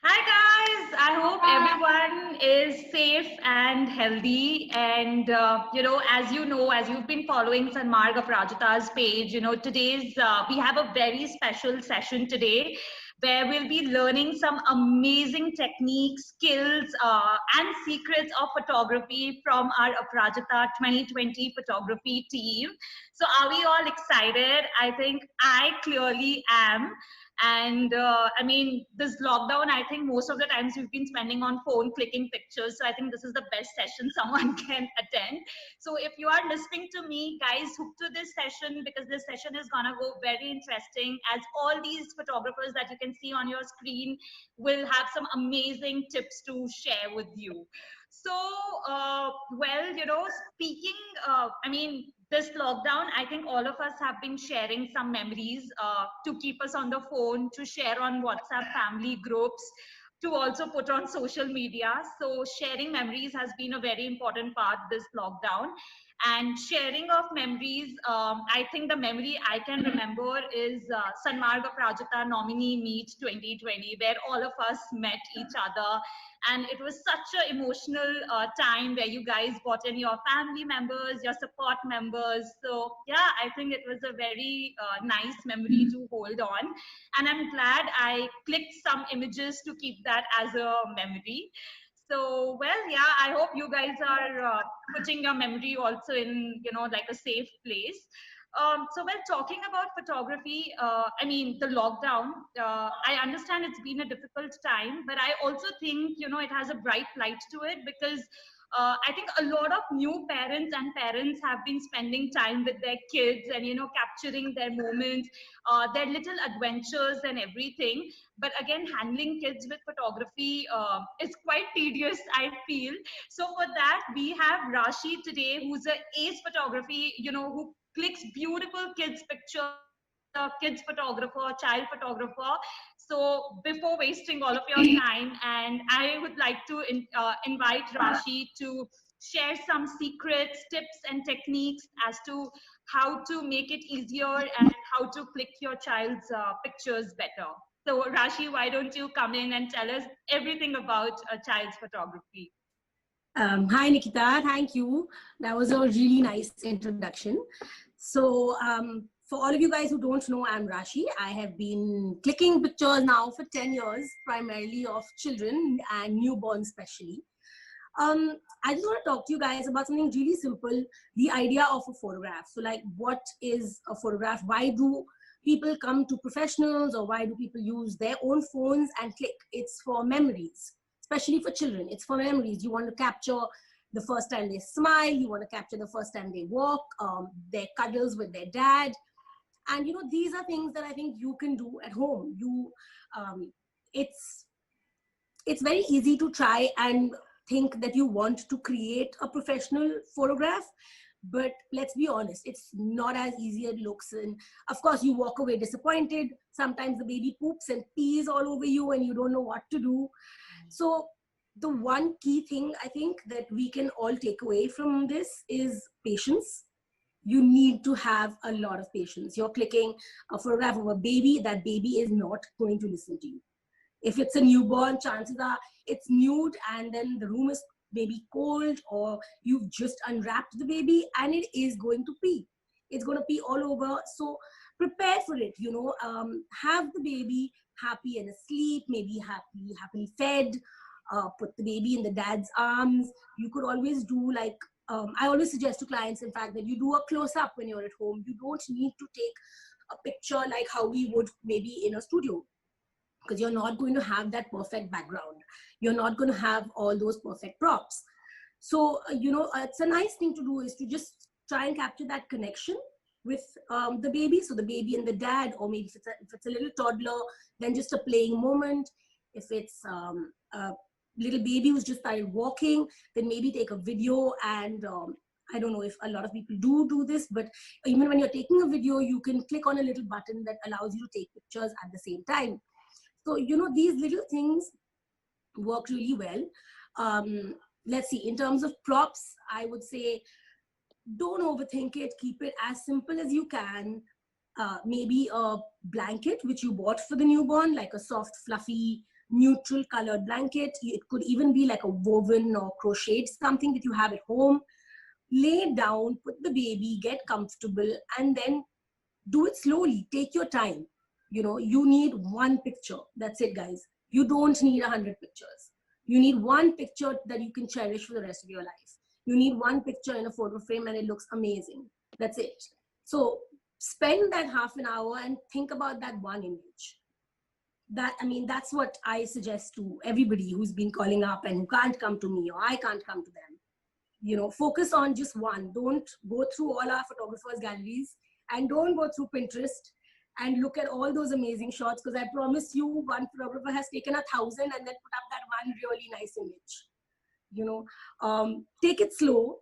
Hi guys, I hope everyone is safe and healthy. And as you know, as you've been following Sanmarg Aprajita's page, today's we have a very special session today where we'll be learning some amazing techniques, skills, and secrets of photography from our Aprajita 2020 photography team. So, are we all excited? I think I clearly am. And I mean, this lockdown, I think most of the times we've been spending on phone clicking pictures. So I think this is the best session someone can attend. So if you are listening to me, guys, hook to this session because this session is gonna go very interesting, as all these photographers that you can see on your screen will have some amazing tips to share with you. So, speaking, I mean, this lockdown, I think all of us have been sharing some memories to keep us on the phone, to share on WhatsApp family groups, to also put on social media. So sharing memories has been a very important part this lockdown. And sharing of memories, I think the memory I can remember is Sanmarga Prajata Nominee Meet 2020, where all of us met each other. And it was such an emotional time where you guys brought in your family members, your support members. So yeah, I think it was a very nice memory to hold on. And I'm glad I clicked some images to keep that as a memory. So, well, yeah, I hope you guys are putting your memory also in, like a safe place. Well, talking about photography, I mean, the lockdown, I understand it's been a difficult time, but I also think, it has a bright light to it because I think a lot of new parents have been spending time with their kids and, capturing their moments, their little adventures and everything. But again, handling kids with photography is quite tedious, I feel. So for that, we have Rashi today, who's a ace photography, who clicks beautiful kids pictures. He's a kids photographer, child photographer. So before wasting all of your time, and I would like to invite Rashi to share some secrets, tips, and techniques as to how to make it easier and how to click your child's pictures better. So, Rashi, why don't you come in and tell us everything about a child's photography? Hi, Nikita. Thank you. That was a really nice introduction. So, for all of you guys who don't know, I'm Rashi. I have been clicking pictures now for 10 years, primarily of children and newborns, especially. I just want to talk to you guys about something really simple, the idea of a photograph. So, like, what is a photograph? Why do people come to professionals, or why do people use their own phones and click? It's for memories, especially for children. It's for memories. You want to capture the first time they smile, you want to capture the first time they walk, their cuddles with their dad. And these are things that I think you can do at home. Um, it's it's very easy to try and think that you want to create a professional photograph, but let's be honest, it's not as easy as it looks. And of course, you walk away disappointed. Sometimes the baby poops and pees all over you and you don't know what to do. So the one key thing I think that we can all take away from this is patience. You need to have a lot of patience. You're clicking a photograph of a baby. That baby is not going to listen to you. If it's a newborn, chances are it's nude and then the room is maybe cold, or you've just unwrapped the baby and it is going to pee. It's going to pee all over. So prepare for it, have the baby happy and asleep, maybe happily fed, put the baby in the dad's arms. You could always do like, I always suggest to clients, in fact, that you do a close up when you're at home. You don't need to take a picture like how we would maybe in a studio, because you're not going to have that perfect background. You're not going to have all those perfect props. So, it's a nice thing to do is to just try and capture that connection with the baby. So the baby and the dad, or maybe if it's a little toddler, then just a playing moment. If it's a little baby who's just started walking, then maybe take a video. And I don't know if a lot of people do this, but even when you're taking a video, you can click on a little button that allows you to take pictures at the same time. So, these little things work really well. Let's see, in terms of props, I would say don't overthink it. Keep it as simple as you can. Maybe a blanket which you bought for the newborn, like a soft, fluffy neutral colored blanket. It could even be like a woven or crocheted something that you have at home. Lay down, put the baby, get comfortable, and then do it slowly. Take your time. You need one picture. That's it, guys. You don't need 100 pictures. You need one picture that you can cherish for the rest of your life. You need one picture in a photo frame and it looks amazing. That's it. So spend that half an hour and think about that one image. That's what I suggest to everybody who's been calling up and who can't come to me or I can't come to them. Focus on just one. Don't go through all our photographers' galleries and don't go through Pinterest and look at all those amazing shots, because I promise you one photographer has taken 1,000 and then put up that one really nice image. Take it slow,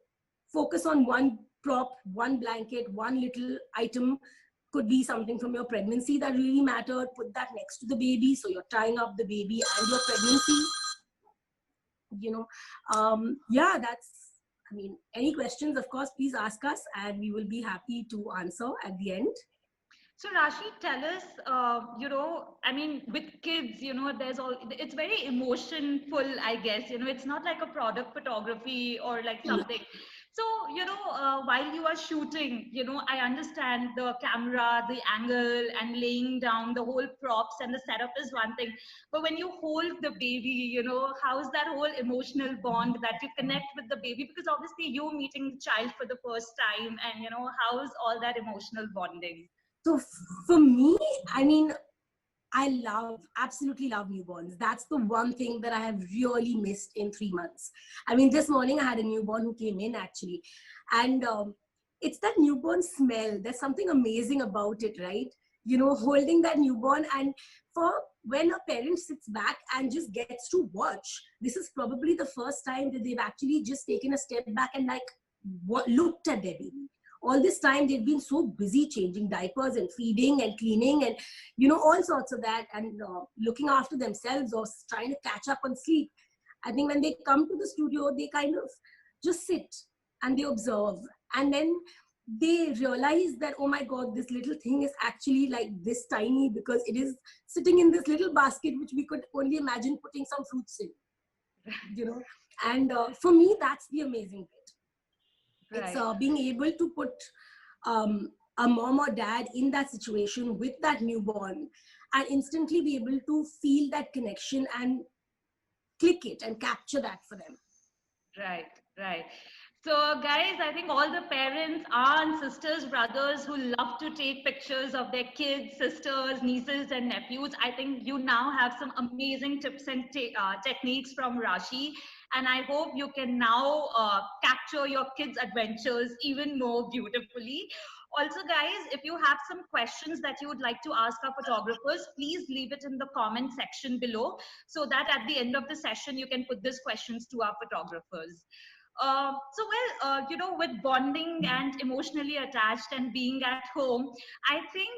focus on one prop, one blanket, one little item. Could be something from your pregnancy that really mattered. Put that next to the baby, so you're tying up the baby and your pregnancy. Yeah, any questions, of course, please ask us and we will be happy to answer at the end. So Rashi, tell us, with kids, it's very emotionful, I guess, it's not like a product photography or like something. So, while you are shooting, I understand the camera, the angle and laying down the whole props and the setup is one thing. But when you hold the baby, how's that whole emotional bond that you connect with the baby? Because obviously you're meeting the child for the first time and, how's all that emotional bonding? So for me, I absolutely love newborns. That's the one thing that I have really missed in 3 months. This morning I had a newborn who came in actually. And it's that newborn smell. There's something amazing about it, right? Holding that newborn, and for when a parent sits back and just gets to watch, this is probably the first time that they've actually just taken a step back and looked at their baby. All this time they've been so busy changing diapers and feeding and cleaning and all sorts of that, and looking after themselves or trying to catch up on sleep. I think when they come to the studio, they kind of just sit and they observe, and then they realize that, oh my god, this little thing is actually like this tiny, because it is sitting in this little basket which we could only imagine putting some fruits in. And for me, that's the amazing bit. Right. It's being able to put a mom or dad in that situation with that newborn and instantly be able to feel that connection and click it and capture that for them. Right. So guys, I think all the parents, aunts, sisters, brothers who love to take pictures of their kids, sisters, nieces and nephews, I think you now have some amazing tips and techniques from Rashi. And I hope you can now capture your kids' adventures even more beautifully. Also, guys, if you have some questions that you would like to ask our photographers, please leave it in the comment section below so that at the end of the session, you can put these questions to our photographers. With bonding and emotionally attached and being at home, I think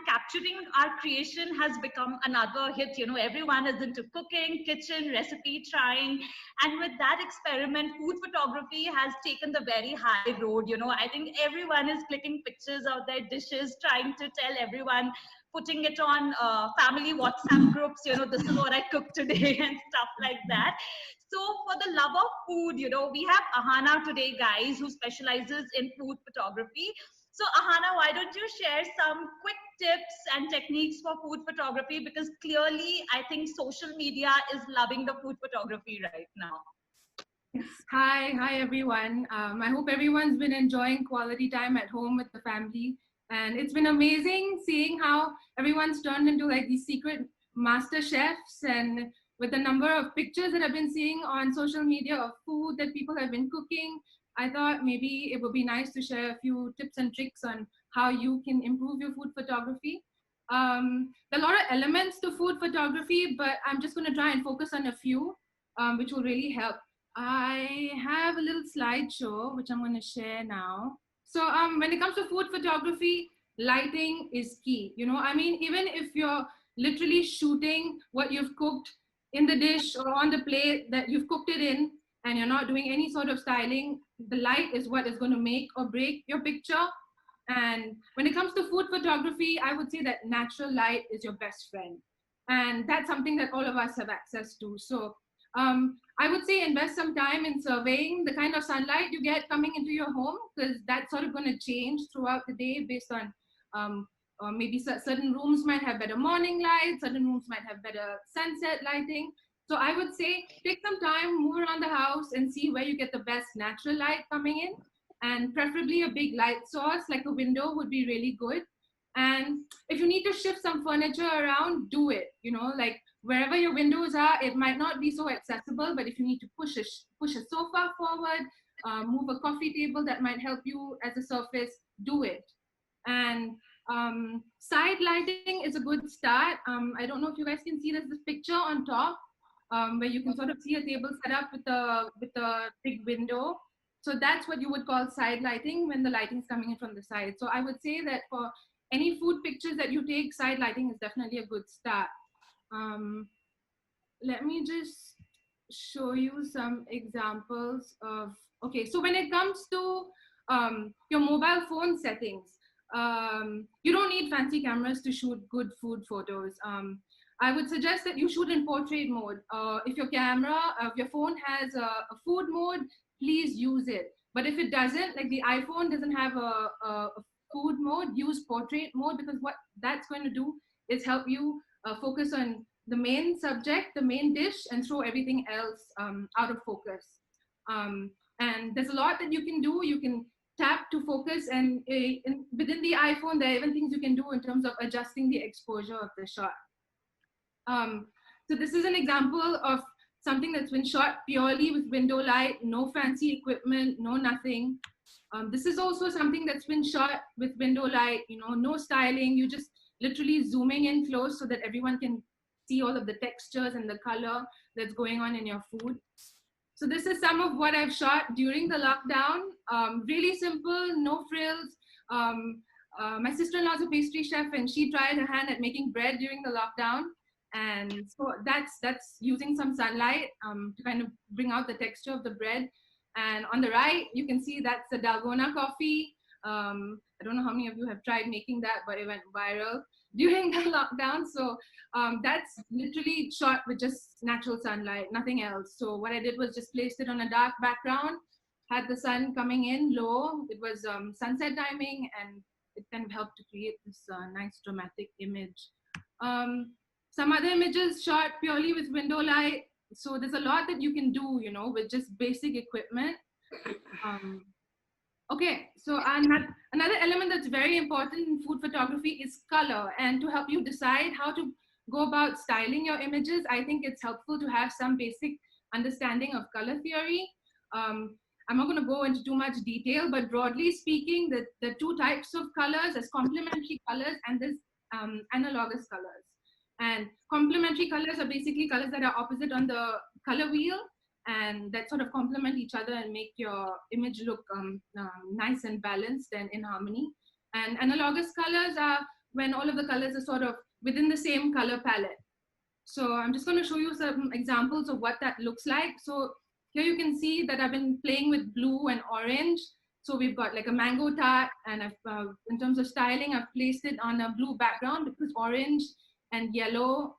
capturing our creation has become another hit. Everyone is into cooking, kitchen, recipe trying, and with that experiment, food photography has taken the very high road. I think everyone is clicking pictures of their dishes, trying to tell everyone, putting it on family WhatsApp groups, this is what I cooked today and stuff like that. So for the love of food, we have Ahana today, guys, who specializes in food photography. So Ahana, why don't you share some quick tips and techniques for food photography? Because clearly, I think social media is loving the food photography right now. Hi everyone. I hope everyone's been enjoying quality time at home with the family. And it's been amazing seeing how everyone's turned into like these secret master chefs, and with the number of pictures that I've been seeing on social media of food that people have been cooking, I thought maybe it would be nice to share a few tips and tricks on how you can improve your food photography. There are a lot of elements to food photography, but I'm just going to try and focus on a few, which will really help. I have a little slideshow, which I'm going to share now. So when it comes to food photography, lighting is key. Even if you're literally shooting what you've cooked in the dish or on the plate that you've cooked it in, and you're not doing any sort of styling, the light is what is going to make or break your picture. And when it comes to food photography, I would say that natural light is your best friend. And that's something that all of us have access to. So I would say invest some time in surveying the kind of sunlight you get coming into your home, because that's sort of going to change throughout the day based on maybe certain rooms might have better morning light, certain rooms might have better sunset lighting. So I would say take some time, move around the house and see where you get the best natural light coming in. And preferably a big light source like a window would be really good. And if you need to shift some furniture around, do it. Like wherever your windows are, it might not be so accessible, but if you need to push a sofa forward, move a coffee table that might help you as a surface, do it. And side lighting is a good start. I don't know if you guys can see this picture on top, where you can sort of see a table set up with a big window. So that's what you would call side lighting, when the lighting is coming in from the side. So I would say that for any food pictures that you take, side lighting is definitely a good start. Let me just show you some examples of, okay, so when it comes to your mobile phone settings, you don't need fancy cameras to shoot good food photos. I would suggest that you shoot in portrait mode. If your phone has a food mode, please use it. But if it doesn't, like the iPhone doesn't have a food mode, use portrait mode, because what that's going to do is help you focus on the main subject, the main dish, and throw everything else out of focus. And there's a lot that you can do. You can tap to focus, and within the iPhone, there are even things you can do in terms of adjusting the exposure of the shot. So this is an example of something that's been shot purely with window light, no fancy equipment, no nothing. This is also something that's been shot with window light, no styling. You just literally zooming in close so that everyone can see all of the textures and the color that's going on in your food. So this is some of what I've shot during the lockdown. Really simple, no frills. My sister-in-law is a pastry chef, and she tried her hand at making bread during the lockdown. And so that's using some sunlight to kind of bring out the texture of the bread. And on the right, you can see that's the Dalgona coffee. I don't know how many of you have tried making that, but it went viral during the lockdown. So that's literally shot with just natural sunlight, nothing else. So what I did was just placed it on a dark background, had the sun coming in low. It was sunset timing, and it kind of helped to create this nice dramatic image. Some other images shot purely with window light. So there's a lot that you can do, with just basic equipment. Okay, so another element that's very important in food photography is color. And to help you decide how to go about styling your images, I think it's helpful to have some basic understanding of color theory. I'm not going to go into too much detail, but broadly speaking, the two types of colors, there's complementary colors and there's analogous colors. And complementary colors are basically colors that are opposite on the color wheel, and that sort of complement each other and make your image look nice and balanced and in harmony. And analogous colors are when all of the colors are sort of within the same color palette. So I'm just going to show you some examples of what that looks like. So here you can see that I've been playing with blue and orange. So we've got like a mango tart, and in terms of styling, I've placed it on a blue background because orange and yellow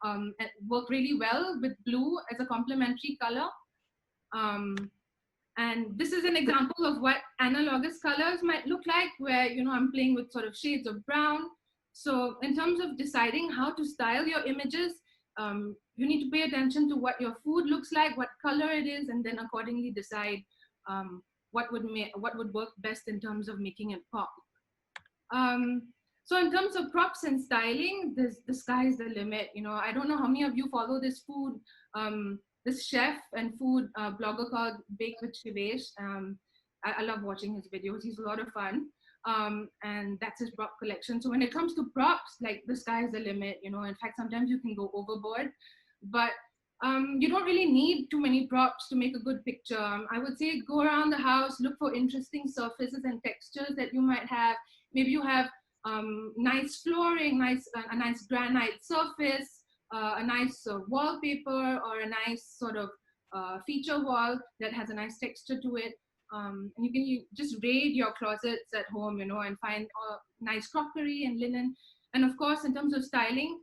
work really well with blue as a complementary color. And this is an example of what analogous colors might look like, where I'm playing with sort of shades of brown. So in terms of deciding how to style your images, you need to pay attention to what your food looks like, what color it is, and then accordingly decide what would work best in terms of making it pop. So in terms of props and styling, the sky is the limit. I don't know how many of you follow this food, this chef and food blogger called Bake with Shivesh. I love watching his videos. He's a lot of fun. And that's his prop collection. So when it comes to props, like the sky is the limit. In fact, sometimes you can go overboard, but you don't really need too many props to make a good picture. I would say go around the house, look for interesting surfaces and textures that you might have. Maybe you have nice flooring, a nice granite surface, a nice wallpaper, or a nice sort of feature wall that has a nice texture to it. And you can just raid your closets at home, and find nice crockery and linen. And of course, in terms of styling,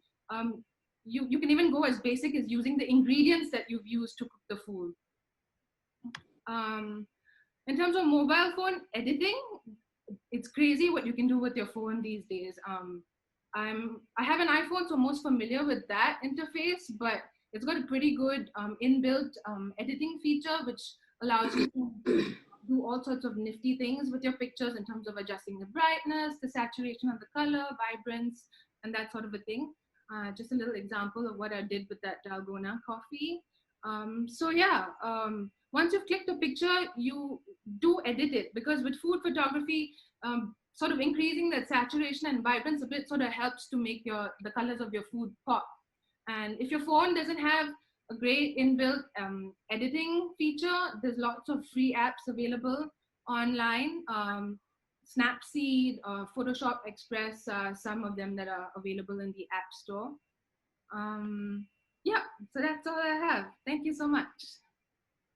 you can even go as basic as using the ingredients that you've used to cook the food. In terms of mobile phone editing, it's crazy what you can do with your phone these days. I have an iPhone, so I'm most familiar with that interface, but it's got a pretty good inbuilt editing feature, which allows you to do all sorts of nifty things with your pictures in terms of adjusting the brightness, the saturation of the color, vibrance, and that sort of a thing. Just a little example of what I did with that Dalgona coffee. So yeah, once you've clicked a picture, you do edit it, because with food photography, sort of increasing that saturation and vibrance a bit sort of helps to make the colors of your food pop. And if your phone doesn't have a great inbuilt editing feature, there's lots of free apps available online. Snapseed, Photoshop Express, some of them that are available in the App Store. Yeah, so that's all I have. Thank you so much.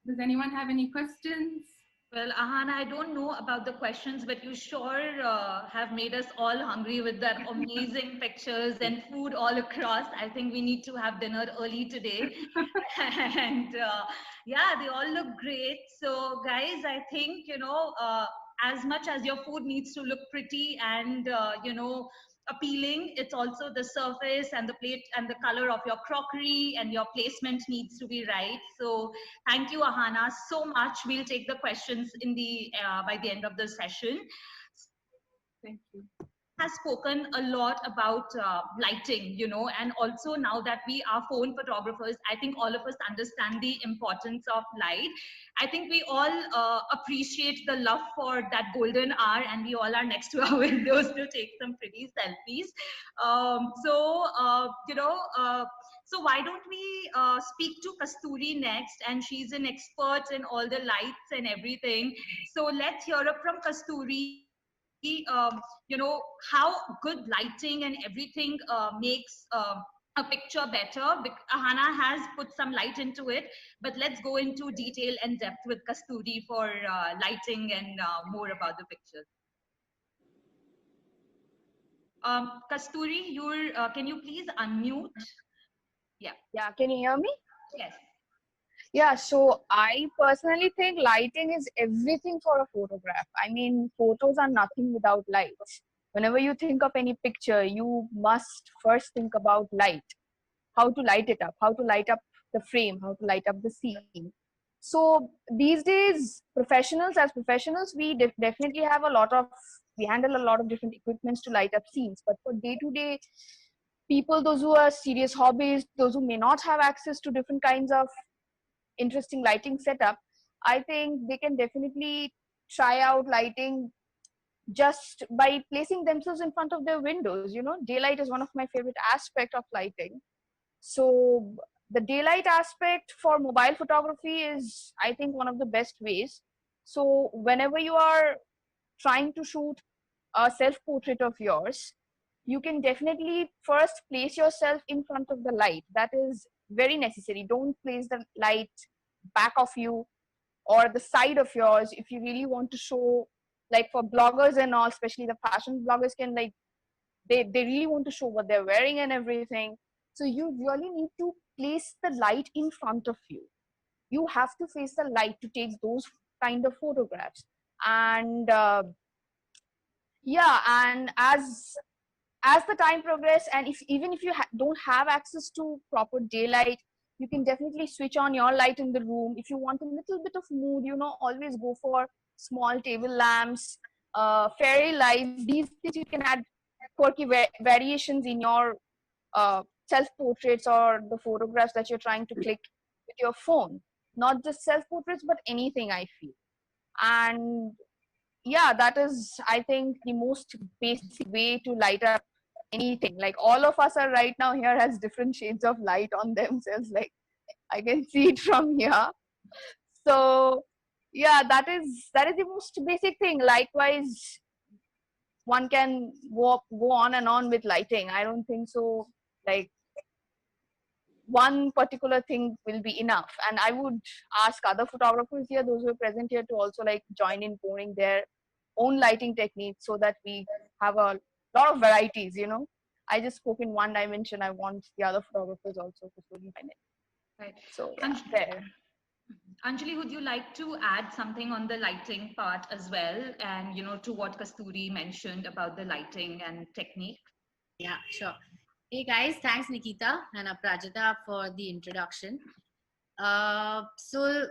Does anyone have any questions? Well, Ahana, I don't know about the questions, but you sure have made us all hungry with that amazing pictures and food all across. I think we need to have dinner early today. And yeah, they all look great. So guys, I think, as much as your food needs to look pretty and, appealing, it's also the surface and the plate and the color of your crockery, and your placement needs to be right. So thank you, Ahana, so much. We'll take the questions in the by the end of the session. Thank you. Has spoken a lot about lighting, and also now that we are phone photographers, I think all of us understand the importance of light. I think we all appreciate the love for that golden hour, and we all are next to our windows to take some pretty selfies. So why don't we speak to Kasturi next, and she's an expert in all the lights and everything. So let's hear it from Kasturi. How good lighting and everything makes a picture better. Ahana has put some light into it, but let's go into detail and depth with Kasturi for lighting and more about the pictures. Kasturi, can you please unmute? Yeah, can you hear me? Yes. Yeah, so I personally think lighting is everything for a photograph. I mean, photos are nothing without light. Whenever you think of any picture, you must first think about light, how to light it up, how to light up the frame, how to light up the scene. So these days, as professionals, we definitely have we handle a lot of different equipments to light up scenes. But for day-to-day people, those who are serious hobbies, those who may not have access to different kinds of interesting lighting setup, I think they can definitely try out lighting just by placing themselves in front of their windows. Daylight is one of my favorite aspect of lighting. So the daylight aspect for mobile photography is, I think, one of the best ways. So whenever you are trying to shoot a self-portrait of yours, you can definitely first place yourself in front of the light. That is very necessary. Don't place the light back of you or the side of yours if you really want to show, like for bloggers and all, especially the fashion bloggers can they really want to show what they're wearing and everything. So you really need to place the light in front of you. You have to face the light to take those kind of photographs. And yeah, and as the time progresses, and even if you don't have access to proper daylight, you can definitely switch on your light in the room. If you want a little bit of mood, always go for small table lamps, fairy lights. These days you can add quirky variations in your self-portraits or the photographs that you're trying to click with your phone. Not just self-portraits, but anything, I feel. And yeah, that is, I think, the most basic way to light up anything. Like all of us are right now here has different shades of light on themselves. Like I can see it from here. So yeah, that is the most basic thing. Likewise, one can go on and on with lighting. I don't think so. Like one particular thing will be enough. And I would ask other photographers here, those who are present here, to also join in pouring their own lighting techniques so that we have a lot of varieties, I just spoke in one dimension. I want the other photographers also to spoke in my net. Right. So yeah, there. Anjali, would you like to add something on the lighting part as well, and to what Kasturi mentioned about the lighting and technique? Yeah, sure. Hey guys, thanks Nikita and Aprajita for the introduction. So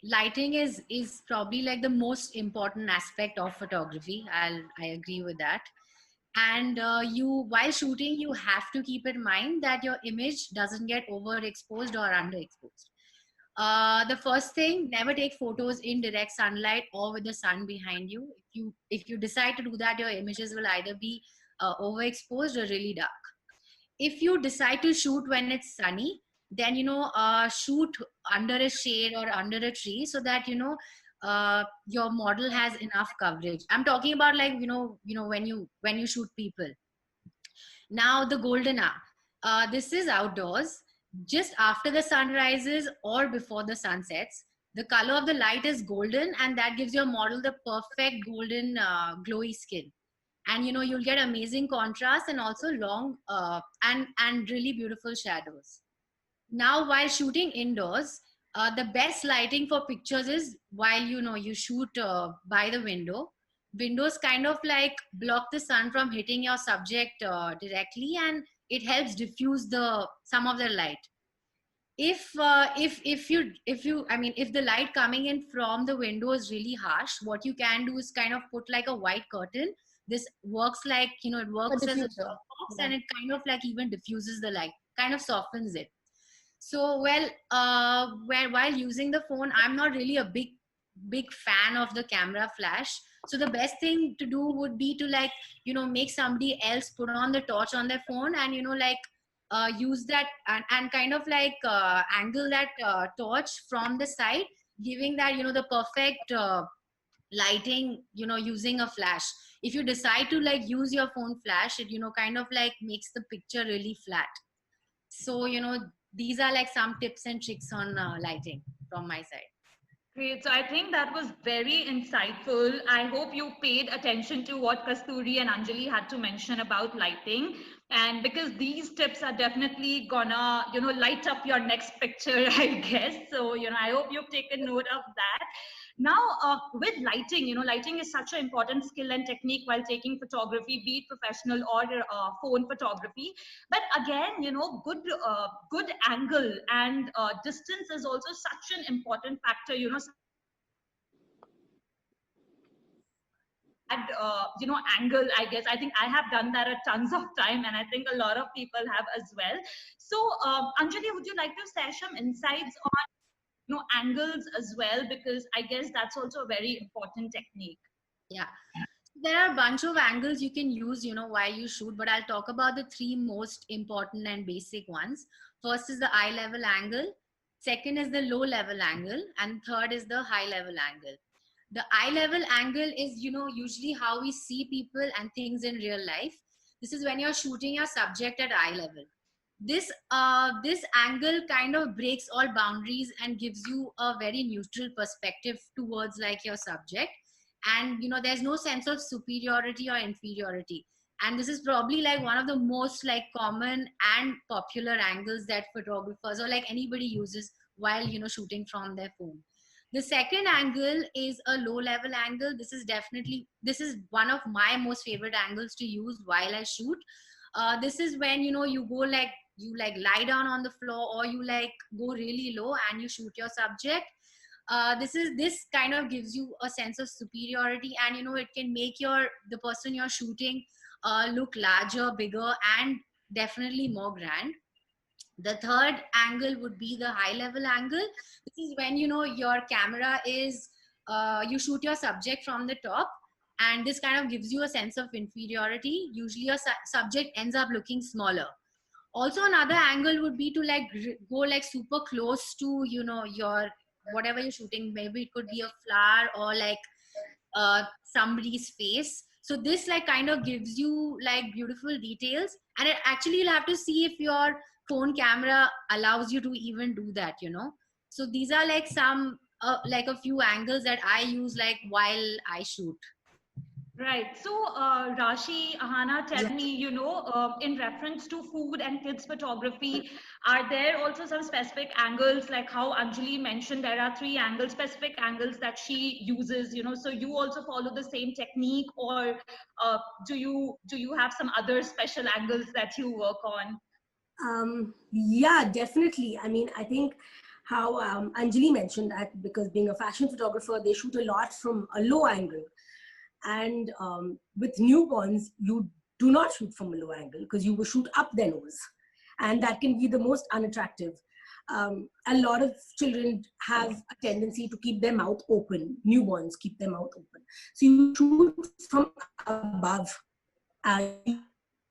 lighting is probably like the most important aspect of photography. I agree with that. And while shooting, you have to keep in mind that your image doesn't get overexposed or underexposed. The first thing, never take photos in direct sunlight or with the sun behind you. If you decide to do that, your images will either be overexposed or really dark. If you decide to shoot when it's sunny, then shoot under a shade or under a tree, so that your model has enough coverage. I'm talking about like when you shoot people. Now the golden hour, this is outdoors, just after the sun rises or before the sun sets. The color of the light is golden, and that gives your model the perfect golden glowy skin. And you'll get amazing contrast and also long and really beautiful shadows. Now while shooting indoors, the best lighting for pictures is while you shoot by the window. Windows kind of like block the sun from hitting your subject directly, and it helps diffuse some of the light. If the light coming in from the window is really harsh, what you can do is kind of put like a white curtain. This works like it works as a softbox, and it kind of like even diffuses the light, kind of softens it. So while using the phone, I'm not really a big fan of the camera flash. So the best thing to do would be to make somebody else put on the torch on their phone, and use that and kind of angle that torch from the side, giving that the perfect lighting using a flash. If you decide to use your phone flash, it kind of makes the picture really flat. So these are some tips and tricks on lighting from my side. Great. So I think that was very insightful. I hope you paid attention to what Kasturi and Anjali had to mention about lighting. And because these tips are definitely gonna, light up your next picture, I guess. So, I hope you've taken note of that. Now, with lighting, lighting is such an important skill and technique while taking photography, be it professional or phone photography. But again, good angle and distance is also such an important factor. Angle, I guess. I think I have done that a tons of time, and I think a lot of people have as well. So, Anjali, would you like to share some insights on angles as well, because I guess that's also a very important technique. Yeah, there are a bunch of angles you can use while you shoot, but I'll talk about the three most important and basic ones. First is the eye level angle, second is the low level angle, and third is the high level angle. The eye level angle is usually how we see people and things in real life. This is when you're shooting your subject at eye level. This angle kind of breaks all boundaries and gives you a very neutral perspective towards your subject, and there's no sense of superiority or inferiority. And this is probably one of the most common and popular angles that photographers or anybody uses while shooting from their phone. The second angle is a low level angle. This is one of my most favorite angles to use while I shoot. This is when you go you lie down on the floor, or you go really low and you shoot your subject. This kind of gives you a sense of superiority, and it can make the person you're shooting look larger, bigger, and definitely more grand. The third angle would be the high level angle. This is when your camera is you shoot your subject from the top, and this kind of gives you a sense of inferiority. Usually your subject ends up looking smaller. Also, another angle would be to go super close to your whatever you're shooting. Maybe it could be a flower or somebody's face. So this kind of gives you beautiful details, and it actually you'll have to see if your phone camera allows you to even do that. So these are some a few angles that I use while I shoot. Right. So, Rashi, Ahana, tell Yeah. me, in reference to food and kids photography, are there also some specific angles, like how Anjali mentioned, there are three angles, specific angles that she uses, so you also follow the same technique, or do you have some other special angles that you work on? Yeah, definitely. I mean, I think how Anjali mentioned that because being a fashion photographer, they shoot a lot from a low angle. And with newborns, you do not shoot from a low angle because you will shoot up their nose. And that can be the most unattractive. A lot of children have a tendency to keep their mouth open. Newborns keep their mouth open. So you shoot from above. You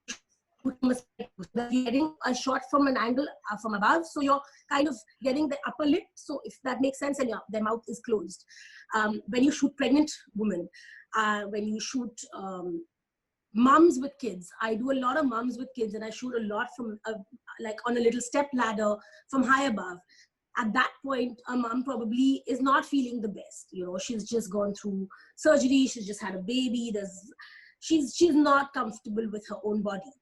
shoot from a side view. So that you're getting a shot from an angle from above. So you're kind of getting the upper lip. So if that makes sense, and their mouth is closed. When you shoot pregnant women, when you shoot moms with kids, I do a lot of moms with kids, and I shoot a lot from like on a little step ladder from high above. At that point, a mom probably is not feeling the best. She's just gone through surgery, she's just had a baby. She's not comfortable with her own body.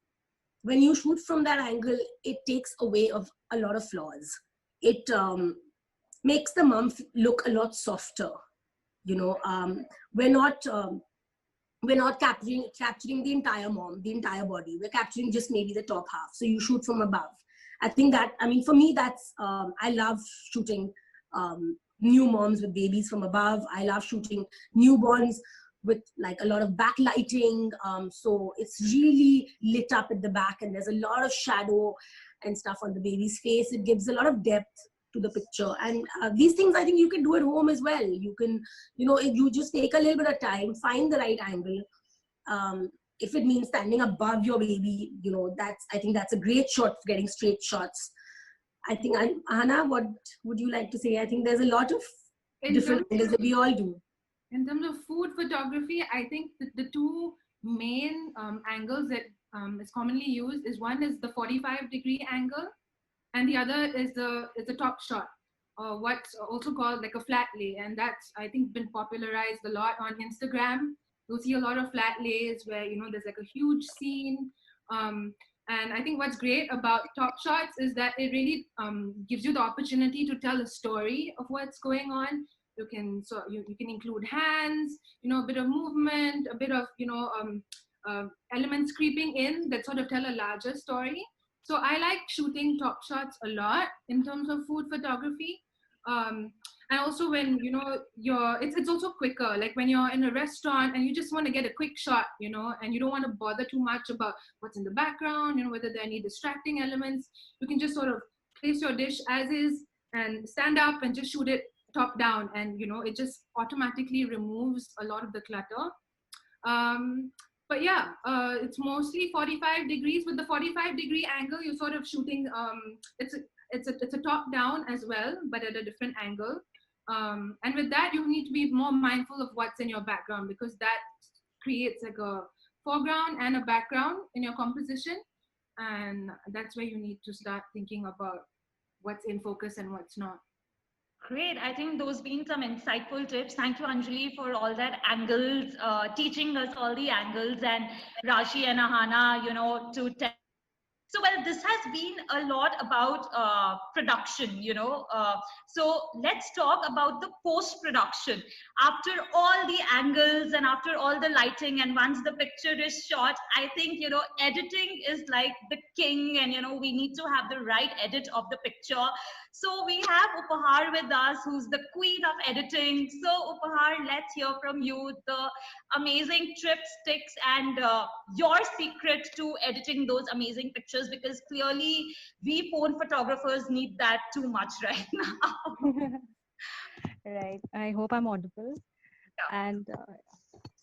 When you shoot from that angle, it takes away of a lot of flaws. It makes the mom look a lot softer. you know um, we're not capturing the entire mom, the entire body. We're capturing just maybe the top half. So you shoot from above. I think that, I mean, for me, that's I love shooting new moms with babies from above. I love shooting newborns with like a lot of backlighting. So it's really lit up at the back, and there's a lot of shadow and stuff on the baby's face. It gives a lot of depth to the picture. And these things I think you can do at home as well. You can, if you just take a little bit of time, find the right angle. If it means standing above your baby, I think that's a great shot for getting straight shots. I think, Hannah, what would you like to say? I think there's a lot of In different terms angles that we all do. in terms of food photography, I think the two main angles that is commonly used is one is the 45-degree angle, and the other is the top shot, or what's also called like a flat lay, and that's I think been popularized a lot on Instagram. You'll see a lot of flat lays where there's like a huge scene. Um, and I think what's great about top shots is that it really gives you the opportunity to tell a story of what's going on. You can include hands, a bit of movement, a bit of elements creeping in that sort of tell a larger story. So I like shooting top shots a lot in terms of food photography. And also when it's also quicker, like when you're in a restaurant and you just want to get a quick shot, and you don't want to bother too much about what's in the background, whether there are any distracting elements. You can just sort of place your dish as is and stand up and just shoot it top down, and it just automatically removes a lot of the clutter. But yeah, it's mostly 45 degrees. With the 45-degree angle, you're sort of shooting, it's a top down as well, but at a different angle. And with that, you need to be more mindful of what's in your background, because that creates like a foreground and a background in your composition. And that's where you need to start thinking about what's in focus and what's not. Great. I think those been some insightful tips. Thank you, Anjali, for all that angles, teaching us all the angles, and Rashi and Ahana, to tell. So, well, this has been a lot about production, so let's talk about the post production. After all the angles and after all the lighting, and once the picture is shot, I think, editing is like the king, and, we need to have the right edit of the picture. So, we have Upahar with us, who's the queen of editing. So, Upahar, let's hear from you the amazing tips, sticks, and your secret to editing those amazing pictures, because clearly we phone photographers need that too much right now. Right. I hope I'm audible. Yeah. And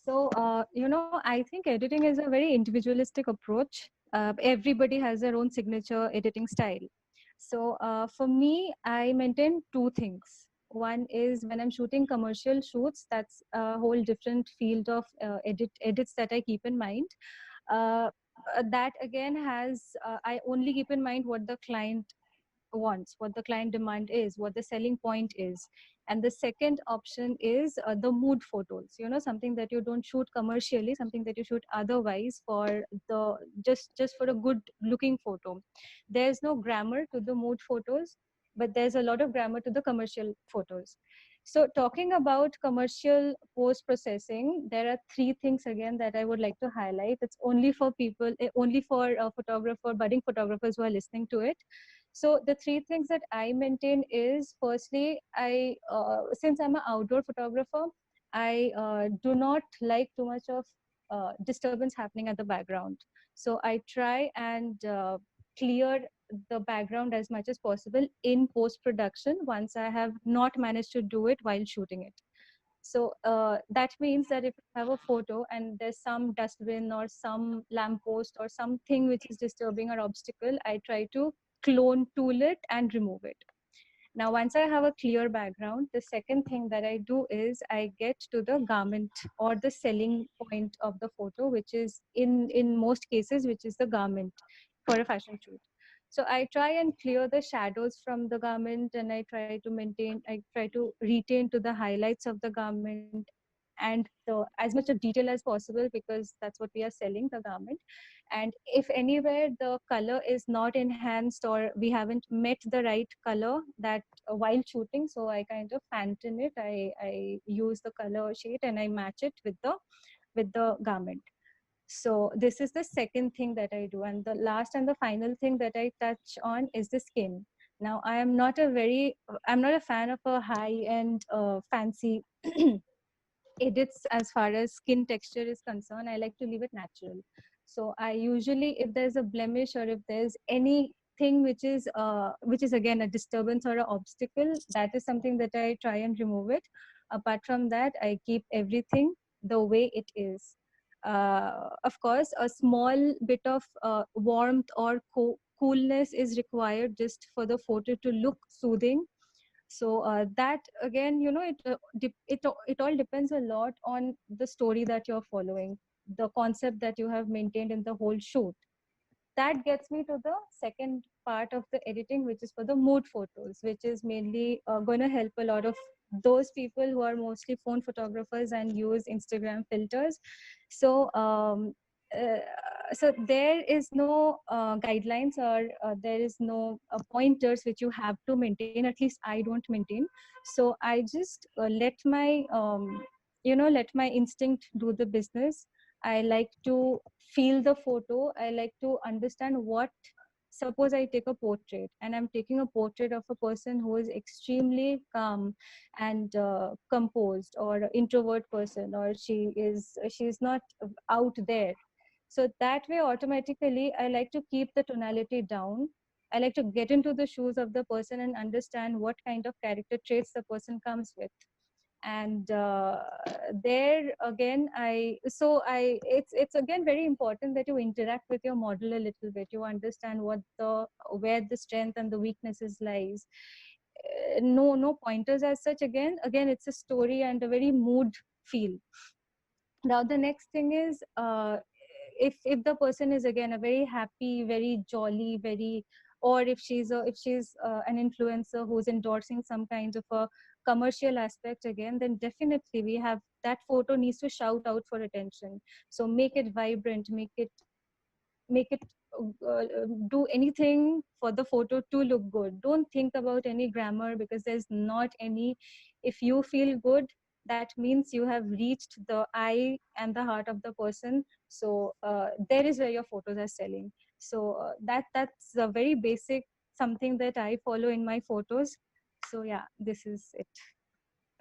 I think editing is a very individualistic approach. Everybody has their own signature editing style. So for me, I maintain two things. One is when I'm shooting commercial shoots, that's a whole different field of edits that I keep in mind. That again has, I only keep in mind what the client wants, what the client demand is, what the selling point is. And the second option is the mood photos, something that you don't shoot commercially, something that you shoot otherwise for the just for a good looking photo. There's no grammar to the mood photos, but there's a lot of grammar to the commercial photos. So talking about commercial post processing, there are three things again that I would like to highlight. It's only for people, only for budding photographers who are listening to it. So the three things that I maintain is, firstly, since I'm an outdoor photographer, I do not like too much of disturbance happening at the background. So I try and clear the background as much as possible in post production once I have not managed to do it while shooting it. So that means that if I have a photo and there's some dustbin or some lamppost or something which is disturbing or obstacle, I try to clone tool it and remove it. Now, once I have a clear background, the second thing that I do is I get to the garment or the selling point of the photo, which is in most cases, which is the garment for a fashion shoot. So I try and clear the shadows from the garment, and I try to retain to the highlights of the garment and as much of detail as possible, because that's what we are selling, the garment. And if anywhere the color is not enhanced or we haven't met the right color that while shooting, so I kind of phantom it. I use the color shade and I match it with the garment. So this is the second thing that I do. And the last and the final thing that I touch on is the skin. Now, I'm not a fan of a high-end fancy edits as far as skin texture is concerned. I like to leave it natural. So I usually, if there's a blemish or if there's anything which is again a disturbance or an obstacle, that is something that I try and remove it. Apart from that, I keep everything the way it is. Of course, a small bit of warmth or coolness is required just for the photo to look soothing. So that again, it all depends a lot on the story that you're following, the concept that you have maintained in the whole shoot. That gets me to the second part of the editing, which is for the mood photos, which is mainly going to help a lot of those people who are mostly phone photographers and use Instagram filters. So uh, so there is no guidelines or there is no pointers which you have to maintain. At least I don't maintain. So I just let my instinct do the business. I like to feel the photo. I like to understand what, suppose I take a portrait and I'm taking a portrait of a person who is extremely calm and composed, or introvert person, or she's not out there. So that way, automatically, I like to keep the tonality down. I like to get into the shoes of the person and understand what kind of character traits the person comes with. And there again, it's again very important that you interact with your model a little bit. You understand where the strength and the weaknesses lies. No pointers as such. Again, it's a story and a very mood feel. Now the next thing is, if the person is again a very happy, very jolly, very, or if she's an influencer who's endorsing some kind of a commercial aspect, again, then definitely we have that photo needs to shout out for attention. So make it vibrant, make it do anything for the photo to look good. Don't think about any grammar, because there's not any. If you feel good, that means you have reached the eye and the heart of the person. So there is where your photos are selling. So that's a very basic something that I follow in my photos. So yeah, this is it.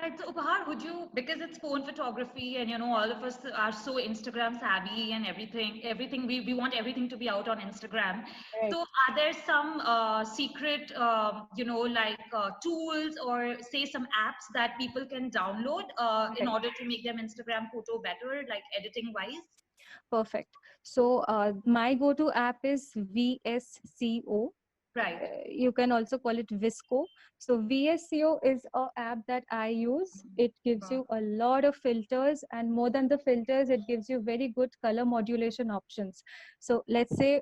Right. So, Upahar, would you, because it's phone photography and, all of us are so Instagram savvy and everything, we want everything to be out on Instagram. Right. So are there some secret, like tools or say some apps that people can download in Right. order to make them Instagram photo better, like editing wise? Perfect. So my go-to app is VSCO. Right. You can also call it Visco. So VSCO is a app that I use. It gives you a lot of filters, and more than the filters, it gives you very good color modulation options. So let's say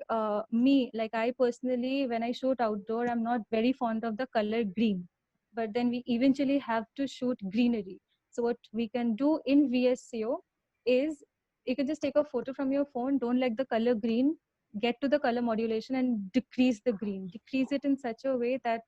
me, like I personally, when I shoot outdoor, I'm not very fond of the color green, but then we eventually have to shoot greenery. So what we can do in VSCO is you can just take a photo from your phone, don't like the color green, get to the color modulation and decrease the green, decrease it in such a way that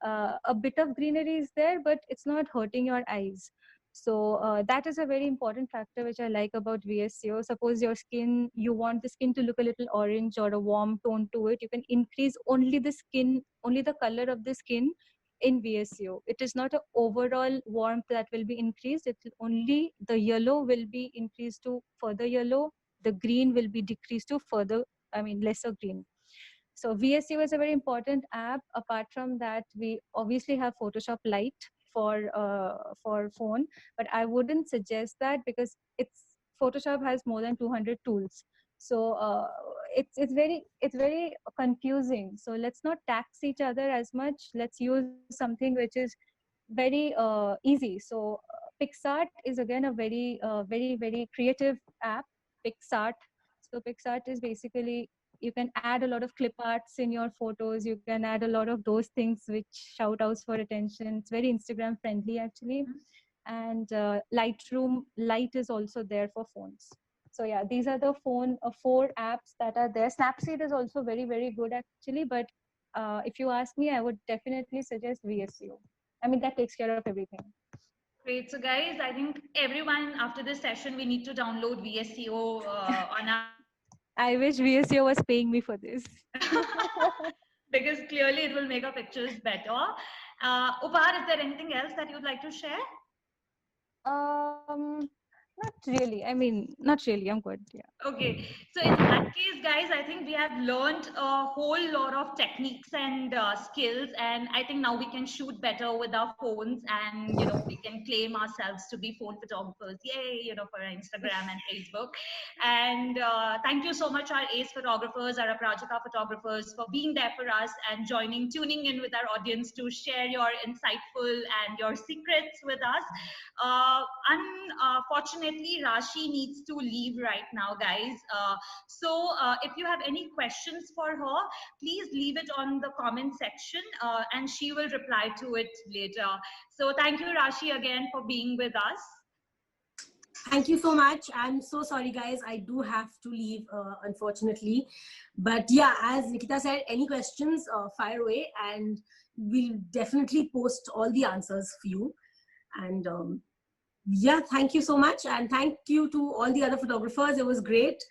a bit of greenery is there, but it's not hurting your eyes. So that is a very important factor which I like about VSCO. Suppose your skin, you want the skin to look a little orange or a warm tone to it, you can increase only the skin, only the color of the skin in VSCO. It is not an overall warmth that will be increased. It will only, the yellow will be increased to further yellow, the green will be decreased to further, I mean, lesser green. So VSCO is a very important app. Apart from that, we obviously have Photoshop Lite for phone, but I wouldn't suggest that because it's Photoshop has more than 200 tools. So it's very confusing. So let's not tax each other as much. Let's use something which is very easy. So PicsArt is again a very creative app. PicsArt. So PicsArt is basically, you can add a lot of clip arts in your photos. You can add a lot of those things which shout outs for attention. It's very Instagram friendly actually. And Lightroom Lite is also there for phones. So yeah, these are the four apps that are there. Snapseed is also very good actually, but if you ask me, I would definitely suggest VSCO. I mean, that takes care of everything. Great. So guys, I think everyone after this session, we need to download VSCO on our I wish VSCO was paying me for this. because clearly it will make our pictures better. Upar, is there anything else that you'd like to share? Not really. I mean, not really. I'm good. Yeah. Okay, so in that case, guys, I think we have learned a whole lot of techniques and skills, and I think now we can shoot better with our phones, and we can claim ourselves to be phone photographers. Yay! For Instagram and Facebook. And thank you so much, our ACE photographers, our Aprajita photographers, for being there for us and tuning in with our audience to share your insightful and your secrets with us. Unfortunately, Rashi needs to leave right now, guys. So if you have any questions for her, please leave it on the comment section and she will reply to it later. So thank you, Rashi, again for being with us. Thank you so much. I'm so sorry, guys. I do have to leave, unfortunately. But yeah, as Nikita said, any questions, fire away, and we'll definitely post all the answers for you. And yeah, thank you so much. And thank you to all the other photographers. It was great.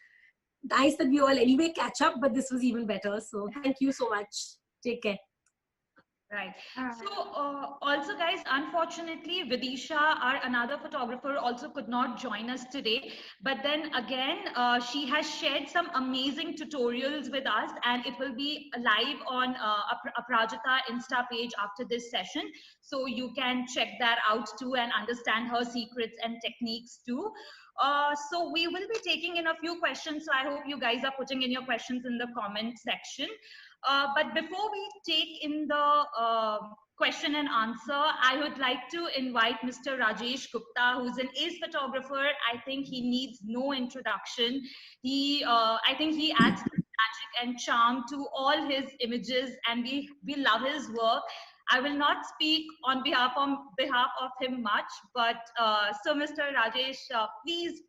Nice that we all anyway catch up, but this was even better. So thank you so much. Take care. Right. So also, guys, unfortunately, Vidisha, our another photographer, also could not join us today. But then again, she has shared some amazing tutorials with us, and it will be live on Aprajita Insta page after this session. So you can check that out too and understand her secrets and techniques too. So we will be taking in a few questions. So I hope you guys are putting in your questions in the comment section. But before we take in the question and answer, I would like to invite Mr. Rajesh Gupta, who's an ace photographer. I think he needs no introduction. I think he adds magic and charm to all his images, and we love his work. I will not speak on behalf of him much, but so Mr. Rajesh, please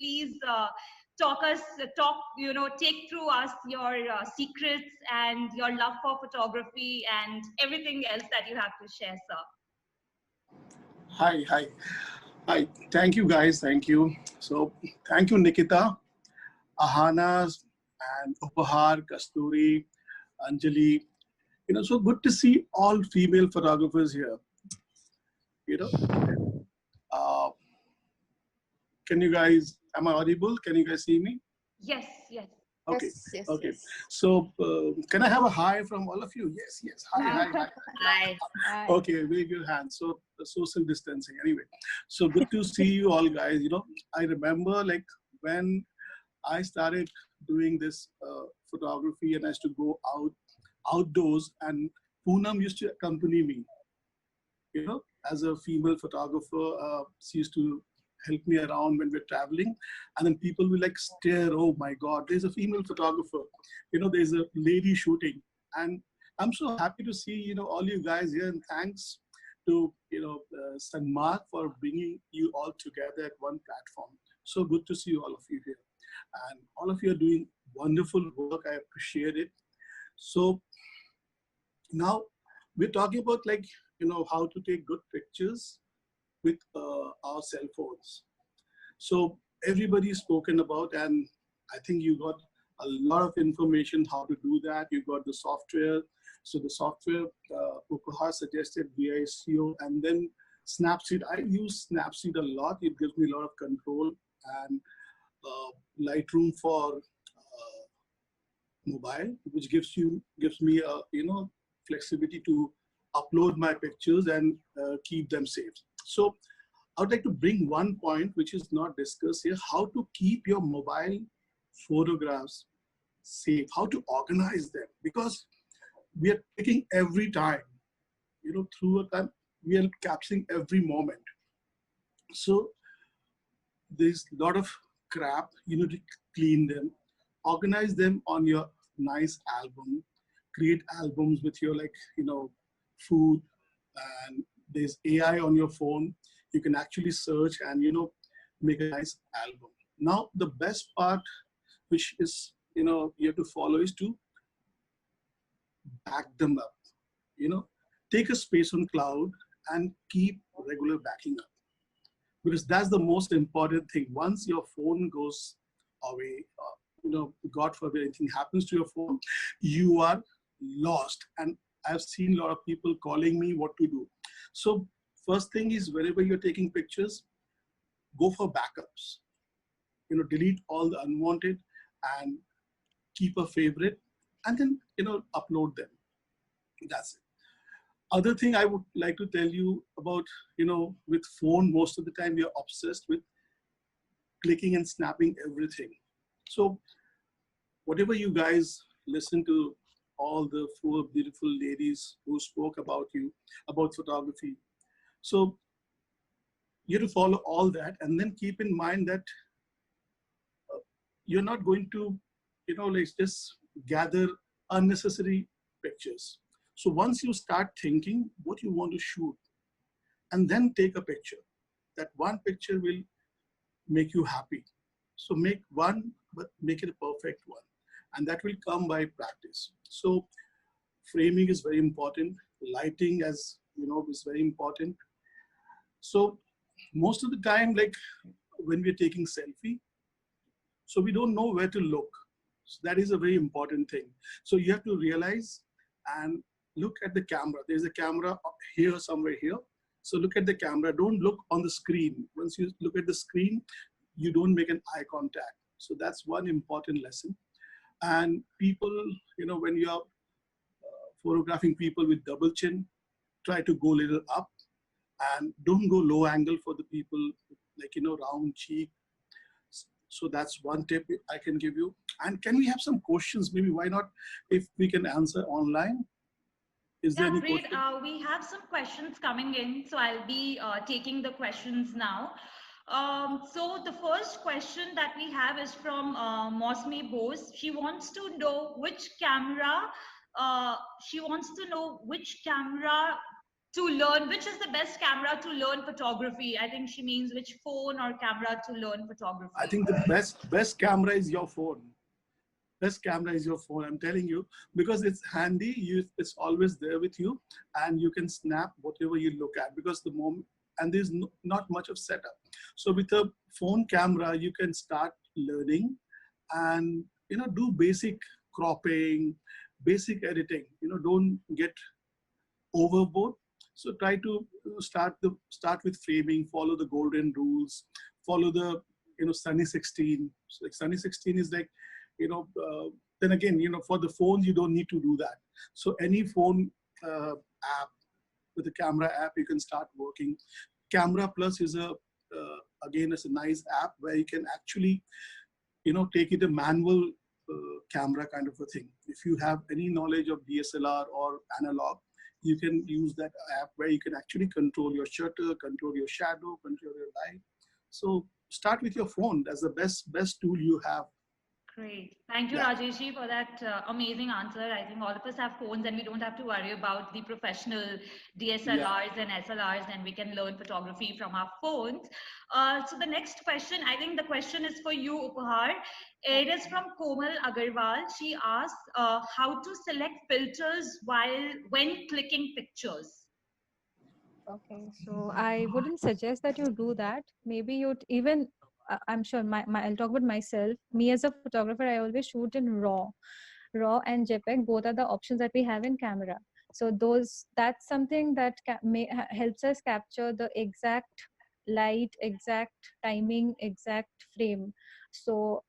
take through us your secrets and your love for photography and everything else that you have to share, sir. Hi. Thank you, guys. Thank you. So thank you, Nikita, Ahana, and Upahar, Kasturi, Anjali. So good to see all female photographers here. Can you guys, am I audible? Can you guys see me? Yes. Okay. Yes. Okay. Yes. So can I have a hi from all of you? Yes. Hi. Okay, wave your hands. So social distancing. Anyway, so good to see you all, guys. I remember like when I started doing this photography and I used to go out outdoors, and Poonam used to accompany me, you know, as a female photographer. She used to help me around when we're traveling, and then people will like stare, oh my God, there's a female photographer, you know, there's a lady shooting. And I'm so happy to see, you know, all you guys here, and thanks to, you know, Sanmark for bringing you all together at one platform. So good to see all of you here. And all of you are doing wonderful work. I appreciate it. So now we're talking about, like, you know, how to take good pictures with our cell phones. So everybody's spoken about, and I think you got a lot of information how to do that. You got the software. So the software, Upahar suggested VICO, and then Snapseed. I use Snapseed a lot. It gives me a lot of control, and Lightroom for mobile, which gives me a, you know, flexibility to upload my pictures and keep them safe. So I would like to bring one point which is not discussed here: how to keep your mobile photographs safe, how to organize them, because we are taking every time, you know, through a time, we are capturing every moment. So there's a lot of crap. You need to clean them, organize them on your nice album, create albums with your, like, you know, food, and there's AI on your phone. You can actually search and, you know, make a nice album. Now, the best part, which is, you know, you have to follow, is to back them up. You know, take a space on cloud and keep regular backing up, because that's the most important thing. Once your phone goes away, you know, God forbid anything happens to your phone, you are lost. And I've seen a lot of people calling me what to do. So first thing is, wherever you're taking pictures, go for backups. You know, delete all the unwanted and keep a favorite, and then, you know, upload them. That's it. Other thing I would like to tell you about, you know, with phone, most of the time we are obsessed with clicking and snapping everything. So whatever you guys listen to, all the four beautiful ladies who spoke about you, about photography. So you have to follow all that, and then keep in mind that you're not going to, you know, like, just gather unnecessary pictures. So once you start thinking what you want to shoot, and then take a picture, that one picture will make you happy. So make one, but make it a perfect one. And that will come by practice. So framing is very important. Lighting, as you know, is very important. So most of the time, like when we're taking selfie, so we don't know where to look. So that is a very important thing. So you have to realize and look at the camera. There's a camera here, somewhere here. So look at the camera. Don't look on the screen. Once you look at the screen, you don't make an eye contact. So that's one important lesson. And people, you know, when you're photographing people with double chin, try to go a little up, and don't go low angle for the people, like, you know, round cheek. So that's one tip I can give you. And can we have some questions? Maybe why not, if we can answer online? Is there any great. question? We have some questions coming in, so I'll be taking the questions now. So the first question that we have is from Mosmi Bose. She wants to know which camera to learn, which is the best camera to learn photography. I think she means which phone or camera to learn photography. I think the best camera is your phone. Best camera is your phone, I'm telling you, because it's handy. It's always there with you, and you can snap whatever you look at, because the moment, and there's not much of setup. So with a phone camera, you can start learning and, you know, do basic cropping, basic editing. You know, don't get overboard. So try to start with framing, follow the golden rules, follow the, you know, Sunny 16. So like Sunny 16 is like, you know, then again, you know, for the phones, you don't need to do that. So any phone app, with the camera app, you can start working. Camera Plus is again, it's a nice app where you can actually, you know, take it a manual camera kind of a thing. If you have any knowledge of DSLR or analog, you can use that app where you can actually control your shutter, control your shadow, control your light. So start with your phone. That's the best tool you have. Great. Thank you, Yeah. Rajeshi, for that amazing answer. I think all of us have phones and we don't have to worry about the professional DSLRs and SLRs, and we can learn photography from our phones. So the next question, I think the question is for you, Upahar. It is from Komal Agarwal. She asks how to select filters when clicking pictures. Okay, so I wouldn't suggest that you do that. Maybe you'd even, I'm sure I'll talk about myself. Me as a photographer, I always shoot in RAW and JPEG. Both are the options that we have in camera. So that's something that helps us capture the exact light, exact timing, exact frame. So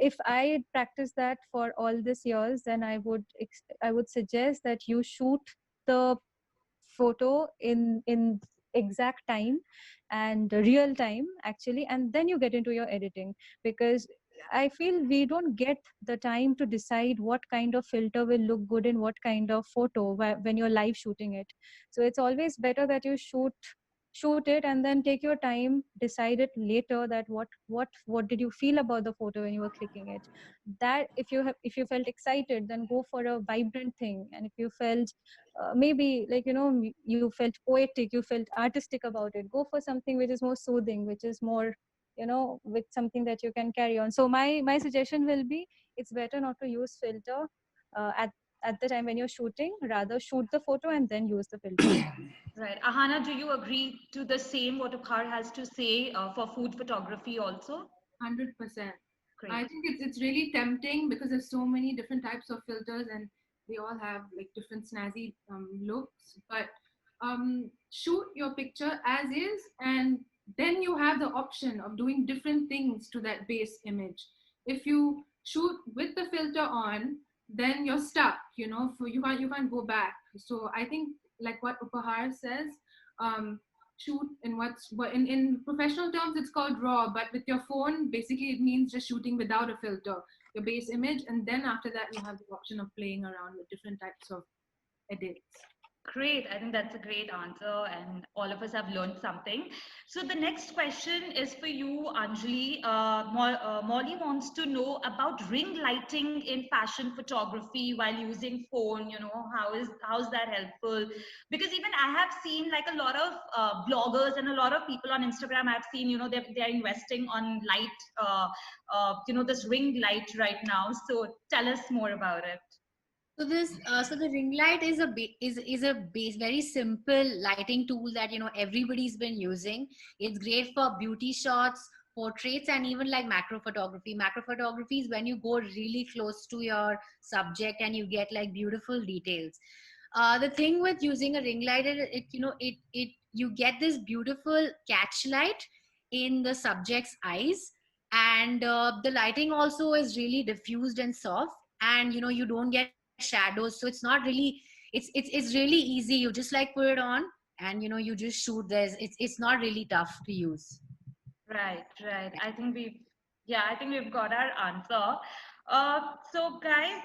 if I practice that for all these years, then I would suggest that you shoot the photo in exact time and real time actually, and then you get into your editing, because I feel we don't get the time to decide what kind of filter will look good in what kind of photo when you're live shooting it. So it's always better that you shoot it and then take your time, decide it later that what did you feel about the photo when you were clicking it. That if you felt excited, then go for a vibrant thing, and if you felt maybe like you felt poetic, you felt artistic about it, go for something which is more soothing, which is more with something that you can carry on. So my suggestion will be, it's better not to use filter at the time when you're shooting. Rather shoot the photo and then use the filter. Right. Ahana, do you agree to the same what Upahar has to say for food photography also? 100%. Great. I think it's really tempting because there's so many different types of filters and they all have like different snazzy looks. But shoot your picture as is, and then you have the option of doing different things to that base image. If you shoot with the filter on, then you're stuck. For you can't go back. So I think like what Upahar says. Shoot in professional terms it's called RAW, but with your phone basically it means just shooting without a filter, your base image, and then after that you have the option of playing around with different types of edits. Great. I think that's a great answer, and all of us have learned something. So the next question is for you, Anjali. Molly wants to know about ring lighting in fashion photography while using phone. How's that helpful? Because even I have seen like a lot of bloggers and a lot of people on Instagram. I've seen they're investing on light. This ring light right now. So tell us more about it. So the ring light is a very simple lighting tool that everybody's been using. It's great for beauty shots, portraits, and even like macro photography. Macro photography is when you go really close to your subject and you get like beautiful details. The thing with using a ring light is you get this beautiful catch light in the subject's eyes, and the lighting also is really diffused and soft, and you don't get shadows, so it's not really it's really easy. You just like put it on and you just shoot. It's not really tough to use. Right. I think we've got our answer. So guys,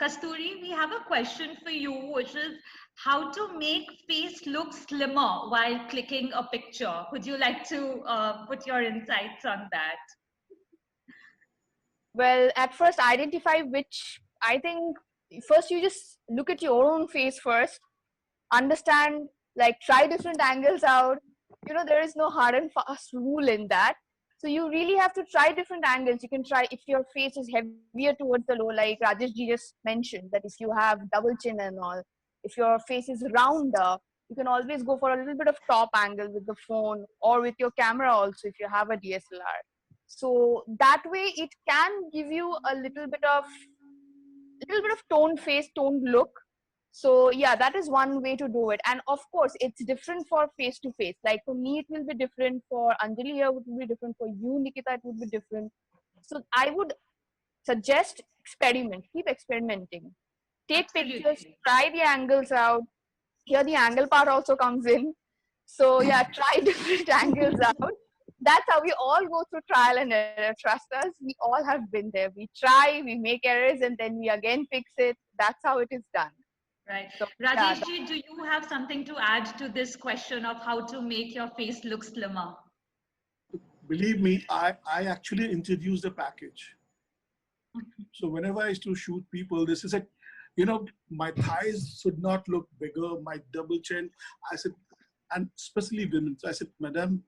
Kasturi, we have a question for you, which is how to make face look slimmer while clicking a picture. Would you like to put your insights on that? Well, at first identify which, I think first you just look at your own face first, understand, like try different angles out. There is no hard and fast rule in that. So you really have to try different angles. You can try if your face is heavier towards the low, like Rajesh ji just mentioned, that if you have double chin and all, if your face is rounder, you can always go for a little bit of top angle with the phone or with your camera also if you have a DSLR. So that way it can give you a little bit of toned face, toned look. So yeah, that is one way to do it. And of course it's different for face to face. Like for me it will be different, for Anjali here it would be different, for you Nikita it would be different. So I would suggest keep experimenting, take Absolutely. pictures, try the angles out. Here the angle part also comes in. So yeah, try different angles out. that's how we all go through trial and error. Trust us, we all have been there. We try, we make errors, and then we again fix it. That's how it is done. Right. So, yeah, Rajesh ji, do you have something to add to this question of how to make your face look slimmer? Believe me, I actually introduced a package. So whenever I used to shoot people, this is a, my thighs should not look bigger, my double chin. I said, and especially women. So I said, Madam,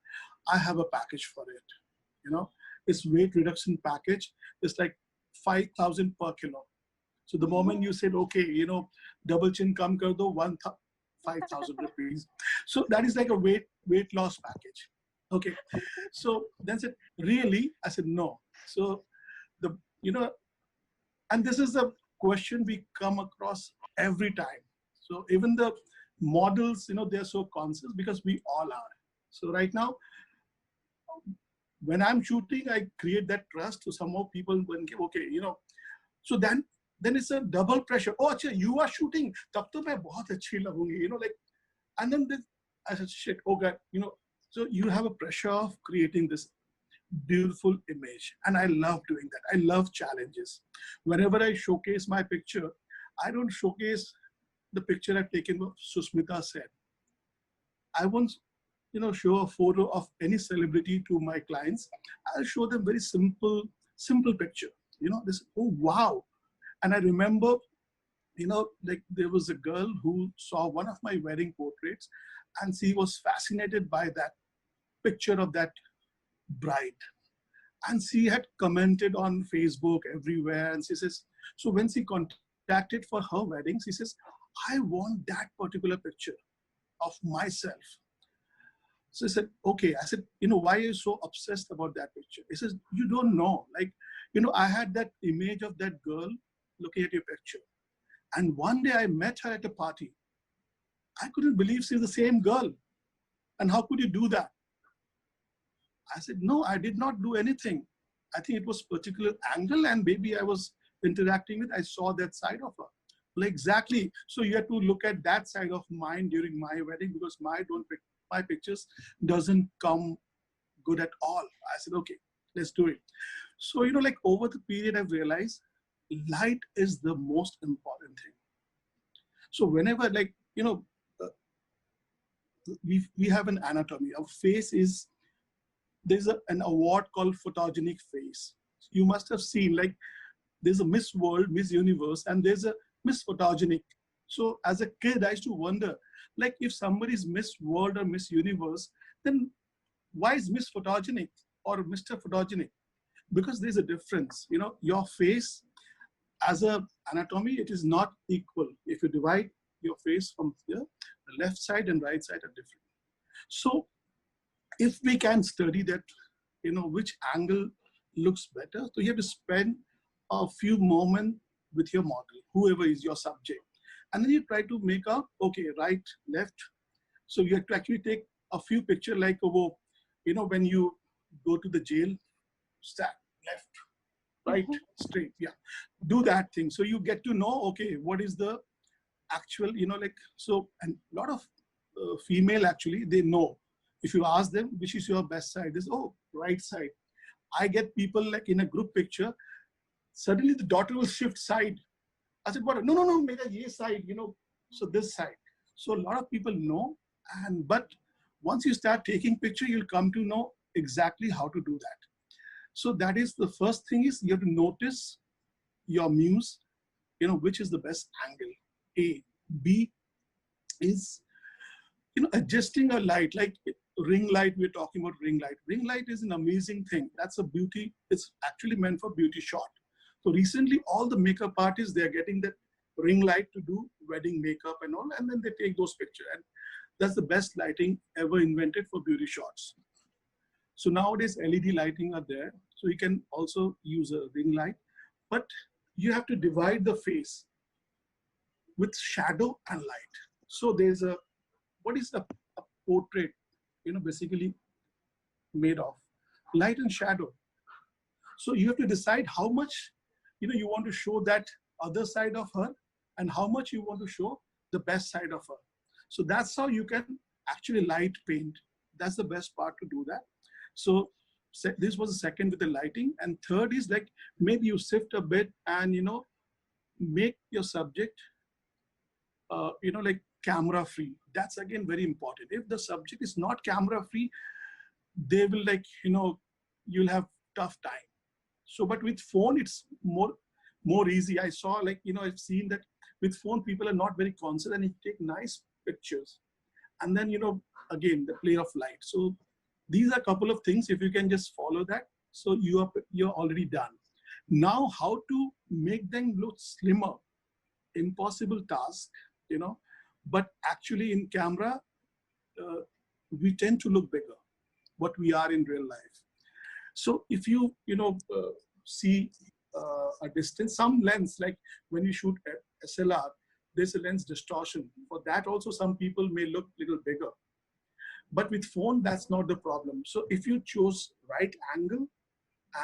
I have a package for it. It's weight reduction package. It's like 5,000 per kilo. So the moment you said, okay, double chin come kar do 5,000 rupees. So that is like a weight loss package. Okay. So then said, really? I said, no. So and this is a question we come across every time. So even the models, they're so conscious because we all are. So right now, when I'm shooting, I create that trust. So some more people will give, okay, so then it's a double pressure. Oh, achha, you are shooting. Tab to main bahut achhi lagungi, like, and then I said, shit, oh God, so you have a pressure of creating this beautiful image. And I love doing that. I love challenges. Whenever I showcase my picture, I don't showcase the picture I've taken of Susmita Sen. I won't, show a photo of any celebrity to my clients. I'll show them very simple picture. This, oh, wow. And I remember, like there was a girl who saw one of my wedding portraits and she was fascinated by that picture of that bride. And she had commented on Facebook everywhere. And she says, so when she contacted for her wedding, she says, I want that particular picture of myself. So I said, okay. I said, why are you so obsessed about that picture? He says, you don't know. Like, I had that image of that girl looking at your picture. And one day I met her at a party. I couldn't believe she's the same girl. And how could you do that? I said, no, I did not do anything. I think it was particular angle and maybe I was interacting with, I saw that side of her. Well, exactly. So you have to look at that side of mine during my wedding because my pictures doesn't come good at all. I said, okay, let's do it. So, like over the period, I've realized light is the most important thing. So whenever we have an anatomy. Our face is, there's an award called photogenic face. You must have seen, like, there's a Miss World, Miss Universe, and there's a Miss Photogenic. So as a kid, I used to wonder, like, if somebody's Miss World or Miss Universe, then why is Miss Photogenic or Mr. Photogenic? Because there's a difference. Your face as a anatomy, it is not equal. If you divide your face from here, the left side and right side are different. So if we can study that, which angle looks better, so you have to spend a few moments with your model, whoever is your subject. And then you try to make out, okay, right, left. So you have to actually take a few pictures like, when you go to the jail, stack, left, right, straight, yeah. Do that thing. So you get to know, okay, what is the actual, so, and a lot of female actually, they know. If you ask them, which is your best side, is, oh, right side. I get people like in a group picture, suddenly the daughter will shift side. I said, what? No, mera ye side, so this side. So a lot of people know, but once you start taking picture, you'll come to know exactly how to do that. So that is the first thing is you have to notice your muse, which is the best angle. A. B is, adjusting a light, like ring light, we're talking about ring light. Ring light is an amazing thing. That's a beauty. It's actually meant for beauty shot. So recently, all the makeup artists, they're getting that ring light to do wedding makeup and all, and then they take those pictures. And that's the best lighting ever invented for beauty shots. So nowadays, LED lighting are there. So you can also use a ring light, but you have to divide the face with shadow and light. So there's what is a portrait, basically made of? Light and shadow. So you have to decide how much, you want to show that other side of her and how much you want to show the best side of her. So that's how you can actually light paint. That's the best part to do that. So this was the second with the lighting. And third is like, maybe you shift a bit and, make your subject, like camera free. That's again very important. If the subject is not camera free, they will like, you'll have tough time. So, but with phone, it's more easy. I saw like, I've seen that with phone, people are not very conscious and you take nice pictures. And then, again, the play of light. So these are a couple of things. If you can just follow that, so you're already done. Now, how to make them look slimmer? Impossible task, but actually in camera, we tend to look bigger, what we are in real life. So if you, see a distance, some lens, like when you shoot SLR, there's a lens distortion. For that also, some people may look a little bigger. But with phone, that's not the problem. So if you choose right angle,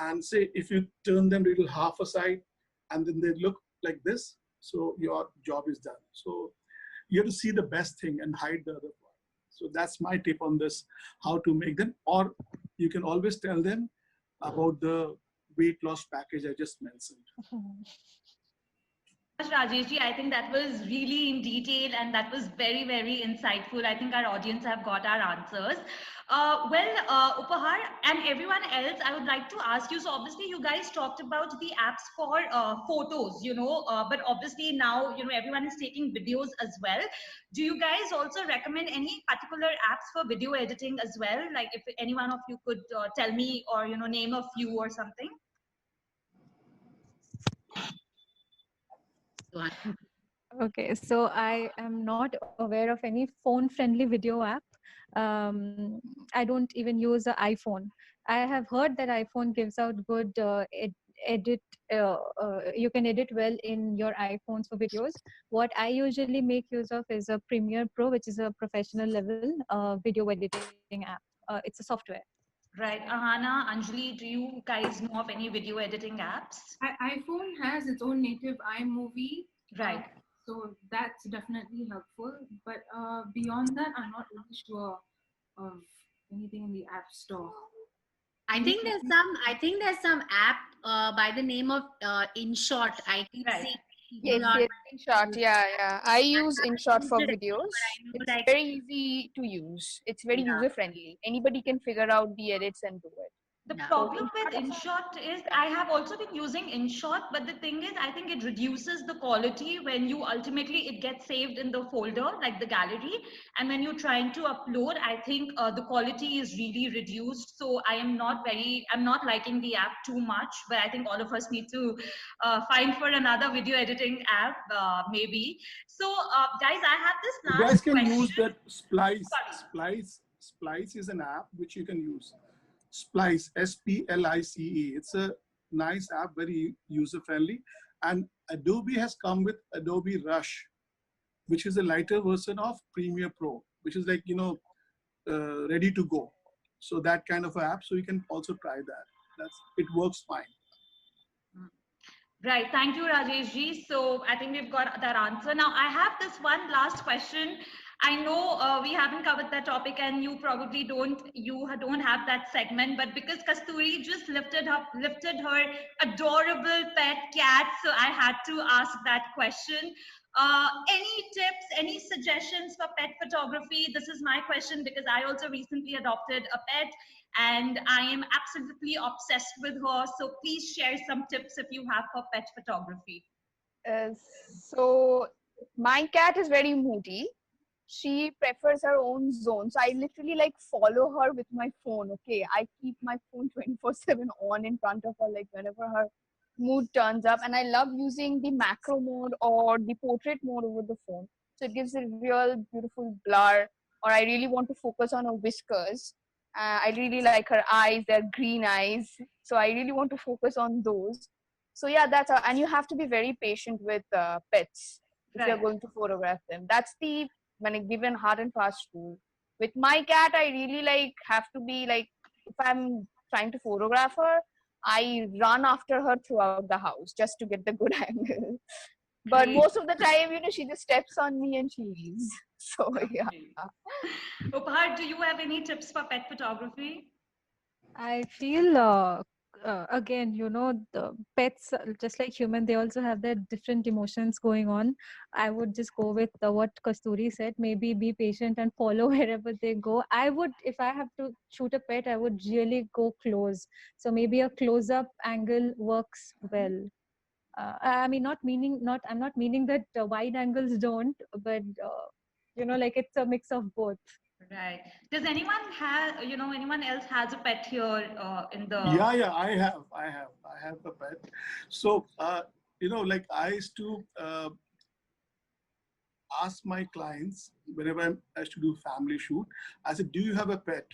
and say if you turn them a little half aside, and then they look like this, so your job is done. So you have to see the best thing and hide the other part. So that's my tip on this, how to make them. Or you can always tell them about the weight loss package I just mentioned. Rajeshji, I think that was really in detail and that was very, very insightful. I think our audience have got our answers. Upahar and everyone else, I would like to ask you, so obviously you guys talked about the apps for photos, but obviously now, everyone is taking videos as well. Do you guys also recommend any particular apps for video editing as well? Like if any one of you could tell me or, name a few or something. Okay, so I am not aware of any phone-friendly video app. I don't even use an iPhone. I have heard that iPhone gives out good edit. You can edit well in your iPhones for videos. What I usually make use of is a Premiere Pro, which is a professional level video editing app. It's a software. Right. Ahana, Anjali, do you guys know of any video editing apps? iPhone has its own native iMovie. Right. So that's definitely helpful. But beyond that, I'm not really sure of anything in the App Store. I think there's some app by the name of InShot. I keep seeing Yes, InShot. Yeah. I use InShot for videos. It's very easy to use. It's very user friendly. Anybody can figure out the edits and do it. The problem with InShot is I have also been using InShot, but the thing is, I think it reduces the quality when you ultimately it gets saved in the folder, like the gallery. And when you're trying to upload, I think the quality is really reduced. So I'm not liking the app too much, but I think all of us need to find for another video editing app, maybe. So guys, I have this last You guys can question. use that Splice. Splice is an app which you can use. Splice, Splice. It's a nice app, very user friendly. And Adobe has come with Adobe Rush, which is a lighter version of Premiere Pro, which is like, ready to go. So that kind of app. So you can also try that. It works fine. Right. Thank you, Rajeshji. So I think we've got that answer. Now I have this one last question. I know we haven't covered that topic and you probably don't have that segment, but because Kasturi just lifted her adorable pet cat, so I had to ask that question. Any tips, any suggestions for pet photography? This is my question because I also recently adopted a pet and I am absolutely obsessed with her. So please share some tips if you have for pet photography. So my cat is very moody. She prefers her own zone. So I literally like follow her with my phone. Okay. I keep my phone 24/7 on in front of her, like whenever her mood turns up. And I love using the macro mode or the portrait mode over the phone. So it gives a real beautiful blur. Or I really want to focus on her whiskers. I really like her eyes. They're green eyes. So I really want to focus on those. So yeah, and you have to be very patient with pets if you're going to photograph them. That's the when a given hard and fast rule. With my cat, I really have to be like, if I'm trying to photograph her, I run after her throughout the house just to get the good angle. But most of the time, she just steps on me and she leaves. So yeah. Upahar, do you have any tips for pet photography? I feel again, the pets, just like human, they also have their different emotions going on. I would just go with what Kasturi said. Maybe be patient and follow wherever they go. I would, if I have to shoot a pet, I would really go close. So maybe a close-up angle works well. I mean, I'm not meaning that wide angles don't, but like it's a mix of both. Right. Does anyone have, anyone else has a pet here in the? Yeah, I have a pet. So, like I used to ask my clients whenever I used to do family shoot, I said, "Do you have a pet?"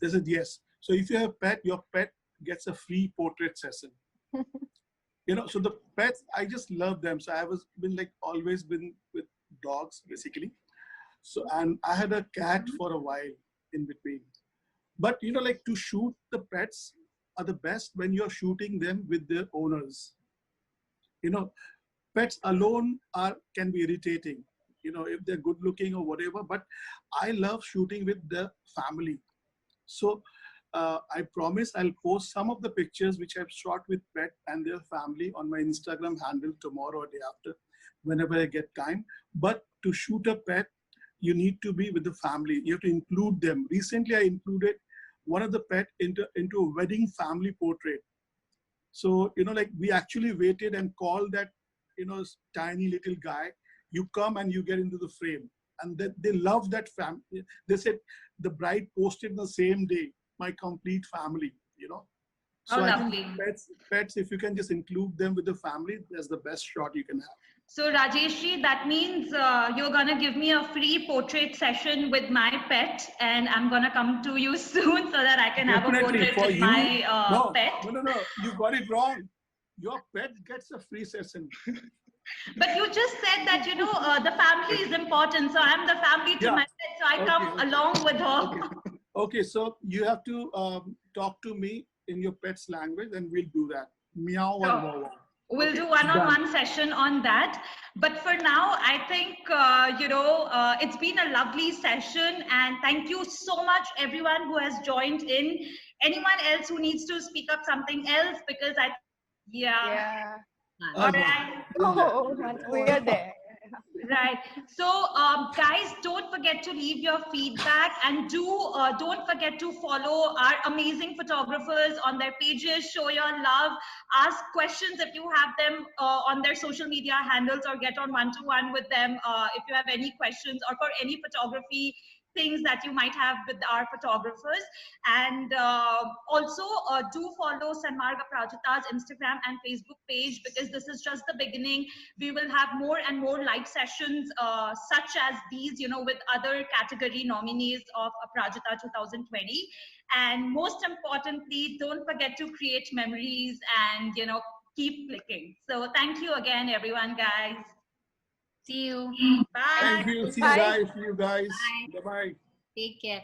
They said, "Yes." So, if you have a pet, your pet gets a free portrait session. So the pets, I just love them. So I was been like always been with dogs basically. So and I had a cat for a while in between. But like to shoot the pets are the best when you're shooting them with their owners. You know, pets alone can be irritating. If they're good looking or whatever. But I love shooting with the family. So I promise I'll post some of the pictures which I've shot with pet and their family on my Instagram handle tomorrow or day after, whenever I get time. But to shoot a pet, you need to be with the family. You have to include them. Recently, I included one of the pet into a wedding family portrait. So, like we actually waited and called that, tiny little guy. You come and you get into the frame. And they love that family. They said the bride posted the same day, my complete family. How So I think lovely. pets, if you can just include them with the family, that's the best shot you can have. So Rajeshji, that means you're gonna give me a free portrait session with my pet, and I'm gonna come to you soon so that I can have a Definitely portrait for with you. my No, pet. no. You got it wrong. Your pet gets a free session. But you just said that the family is important, so I'm the family to Yeah. my pet, so I come along with her. Okay, so you have to talk to me in your pet's language, and we'll do that. Meow or Sure. wow wow. We'll do one-on-one session on that. But for now, I think, it's been a lovely session. And thank you so much, everyone who has joined in. Anyone else who needs to speak up something else? Because Yeah. All right. Oh, we are there. Right. So, guys, don't forget to leave your feedback, and don't forget to follow our amazing photographers on their pages. Show your love. Ask questions if you have them on their social media handles, or get on one-to-one with them if you have any questions, or for any photography things that you might have with our photographers. And also do follow Sanmarg Aparajita's Instagram and Facebook page, because this is just the beginning. We will have more and more live sessions such as these, with other category nominees of Aparajita 2020. And most importantly, don't forget to create memories and, keep clicking. So thank you again, everyone, guys. See you. Bye. Thank you. See you Bye. guys. See you guys. Bye. Bye bye. Take care.